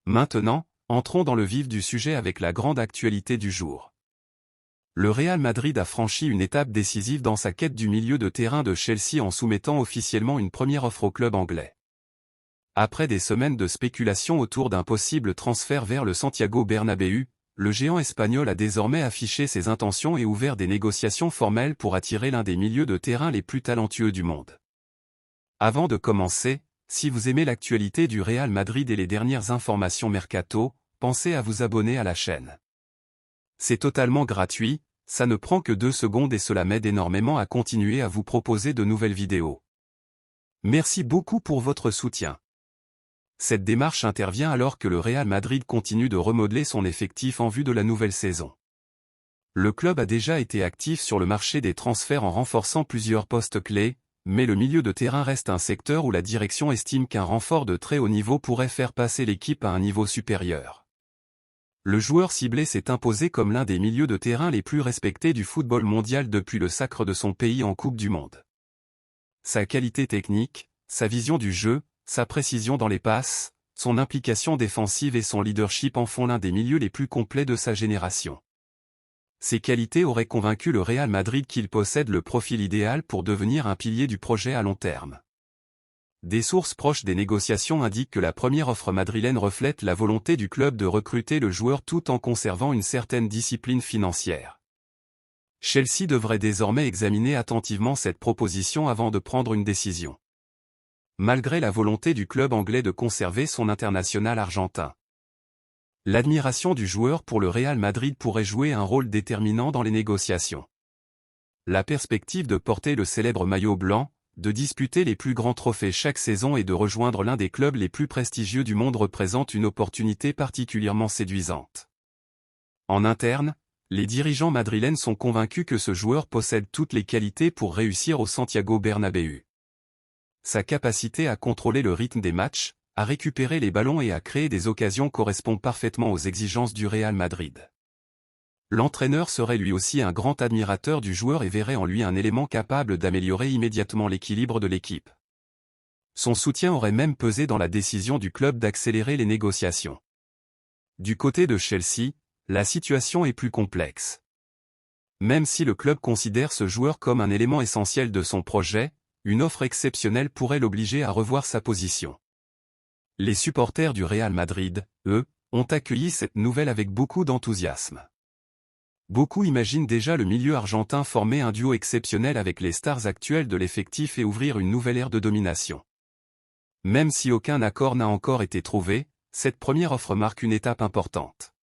Maintenant, entrons dans le vif du sujet avec la grande actualité du jour. Le Real Madrid a franchi une étape décisive dans sa quête du milieu de terrain de Chelsea en soumettant officiellement une première offre au club anglais. Après des semaines de spéculation autour d'un possible transfert vers le Santiago Bernabéu, le géant espagnol a désormais affiché ses intentions et ouvert des négociations formelles pour attirer l'un des milieux de terrain les plus talentueux du monde. Avant de commencer, si vous aimez l'actualité du Real Madrid et les dernières informations mercato, pensez à vous abonner à la chaîne. C'est totalement gratuit, ça ne prend que 2 secondes et cela m'aide énormément à continuer à vous proposer de nouvelles vidéos. Merci beaucoup pour votre soutien. Cette démarche intervient alors que le Real Madrid continue de remodeler son effectif en vue de la nouvelle saison. Le club a déjà été actif sur le marché des transferts en renforçant plusieurs postes clés, mais le milieu de terrain reste un secteur où la direction estime qu'un renfort de très haut niveau pourrait faire passer l'équipe à un niveau supérieur. Le joueur ciblé s'est imposé comme l'un des milieux de terrain les plus respectés du football mondial depuis le sacre de son pays en Coupe du Monde. Sa qualité technique, sa vision du jeu, sa précision dans les passes, son implication défensive et son leadership en font l'un des milieux les plus complets de sa génération. Ces qualités auraient convaincu le Real Madrid qu'il possède le profil idéal pour devenir un pilier du projet à long terme. Des sources proches des négociations indiquent que la première offre madrilène reflète la volonté du club de recruter le joueur tout en conservant une certaine discipline financière. Chelsea devrait désormais examiner attentivement cette proposition avant de prendre une décision. Malgré la volonté du club anglais de conserver son international argentin, l'admiration du joueur pour le Real Madrid pourrait jouer un rôle déterminant dans les négociations. La perspective de porter le célèbre maillot blanc, de disputer les plus grands trophées chaque saison et de rejoindre l'un des clubs les plus prestigieux du monde représente une opportunité particulièrement séduisante. En interne, les dirigeants madrilènes sont convaincus que ce joueur possède toutes les qualités pour réussir au Santiago Bernabéu. Sa capacité à contrôler le rythme des matchs, à récupérer les ballons et à créer des occasions correspond parfaitement aux exigences du Real Madrid. L'entraîneur serait lui aussi un grand admirateur du joueur et verrait en lui un élément capable d'améliorer immédiatement l'équilibre de l'équipe. Son soutien aurait même pesé dans la décision du club d'accélérer les négociations. Du côté de Chelsea, la situation est plus complexe. Même si le club considère ce joueur comme un élément essentiel de son projet, une offre exceptionnelle pourrait l'obliger à revoir sa position. Les supporters du Real Madrid, eux, ont accueilli cette nouvelle avec beaucoup d'enthousiasme. Beaucoup imaginent déjà le milieu argentin former un duo exceptionnel avec les stars actuelles de l'effectif et ouvrir une nouvelle ère de domination. Même si aucun accord n'a encore été trouvé, cette première offre marque une étape importante.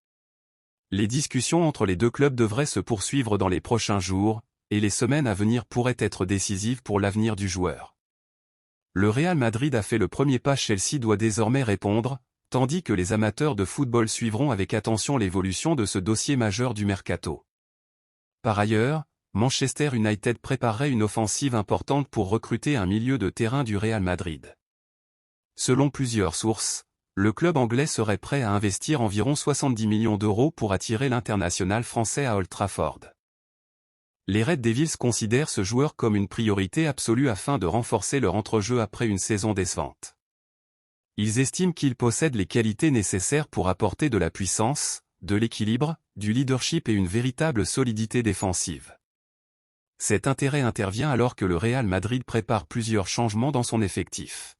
Les discussions entre les deux clubs devraient se poursuivre dans les prochains jours, et les semaines à venir pourraient être décisives pour l'avenir du joueur. Le Real Madrid a fait le premier pas, Chelsea doit désormais répondre, tandis que les amateurs de football suivront avec attention l'évolution de ce dossier majeur du mercato. Par ailleurs, Manchester United préparerait une offensive importante pour recruter un milieu de terrain du Real Madrid. Selon plusieurs sources, le club anglais serait prêt à investir environ 70 millions d'euros pour attirer l'international français à Old Trafford. Les Red Devils considèrent ce joueur comme une priorité absolue afin de renforcer leur entrejeu après une saison décevante. Ils estiment qu'il possède les qualités nécessaires pour apporter de la puissance, de l'équilibre, du leadership et une véritable solidité défensive. Cet intérêt intervient alors que le Real Madrid prépare plusieurs changements dans son effectif.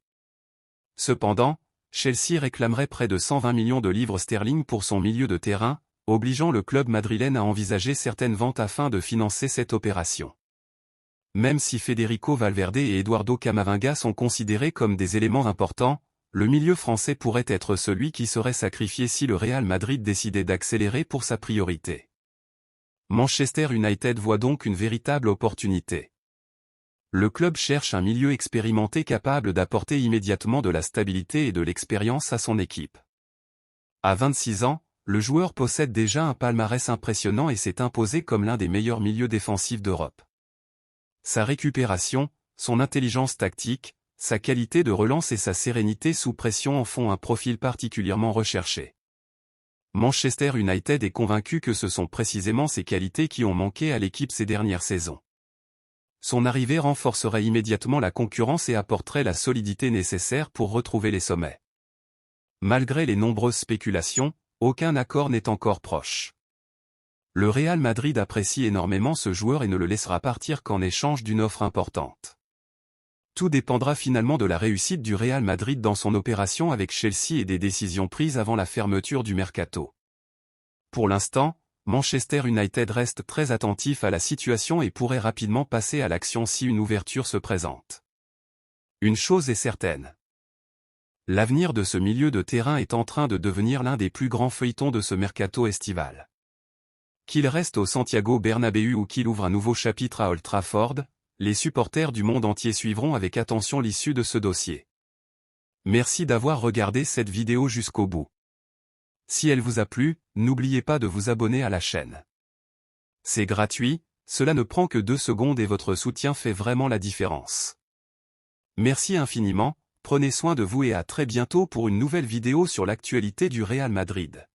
Cependant, Chelsea réclamerait près de 120 millions de livres sterling pour son milieu de terrain, obligeant le club madrilène à envisager certaines ventes afin de financer cette opération. Même si Federico Valverde et Eduardo Camavinga sont considérés comme des éléments importants, le milieu français pourrait être celui qui serait sacrifié si le Real Madrid décidait d'accélérer pour sa priorité. Manchester United voit donc une véritable opportunité. Le club cherche un milieu expérimenté capable d'apporter immédiatement de la stabilité et de l'expérience à son équipe. À 26 ans, le joueur possède déjà un palmarès impressionnant et s'est imposé comme l'un des meilleurs milieux défensifs d'Europe. Sa récupération, son intelligence tactique, sa qualité de relance et sa sérénité sous pression en font un profil particulièrement recherché. Manchester United est convaincu que ce sont précisément ces qualités qui ont manqué à l'équipe ces dernières saisons. Son arrivée renforcerait immédiatement la concurrence et apporterait la solidité nécessaire pour retrouver les sommets. Malgré les nombreuses spéculations, aucun accord n'est encore proche. Le Real Madrid apprécie énormément ce joueur et ne le laissera partir qu'en échange d'une offre importante. Tout dépendra finalement de la réussite du Real Madrid dans son opération avec Chelsea et des décisions prises avant la fermeture du mercato. Pour l'instant, Manchester United reste très attentif à la situation et pourrait rapidement passer à l'action si une ouverture se présente. Une chose est certaine. L'avenir de ce milieu de terrain est en train de devenir l'un des plus grands feuilletons de ce mercato estival. Qu'il reste au Santiago Bernabéu ou qu'il ouvre un nouveau chapitre à Old Trafford, les supporters du monde entier suivront avec attention l'issue de ce dossier. Merci d'avoir regardé cette vidéo jusqu'au bout. Si elle vous a plu, n'oubliez pas de vous abonner à la chaîne. C'est gratuit, cela ne prend que 2 secondes et votre soutien fait vraiment la différence. Merci infiniment, prenez soin de vous et à très bientôt pour une nouvelle vidéo sur l'actualité du Real Madrid.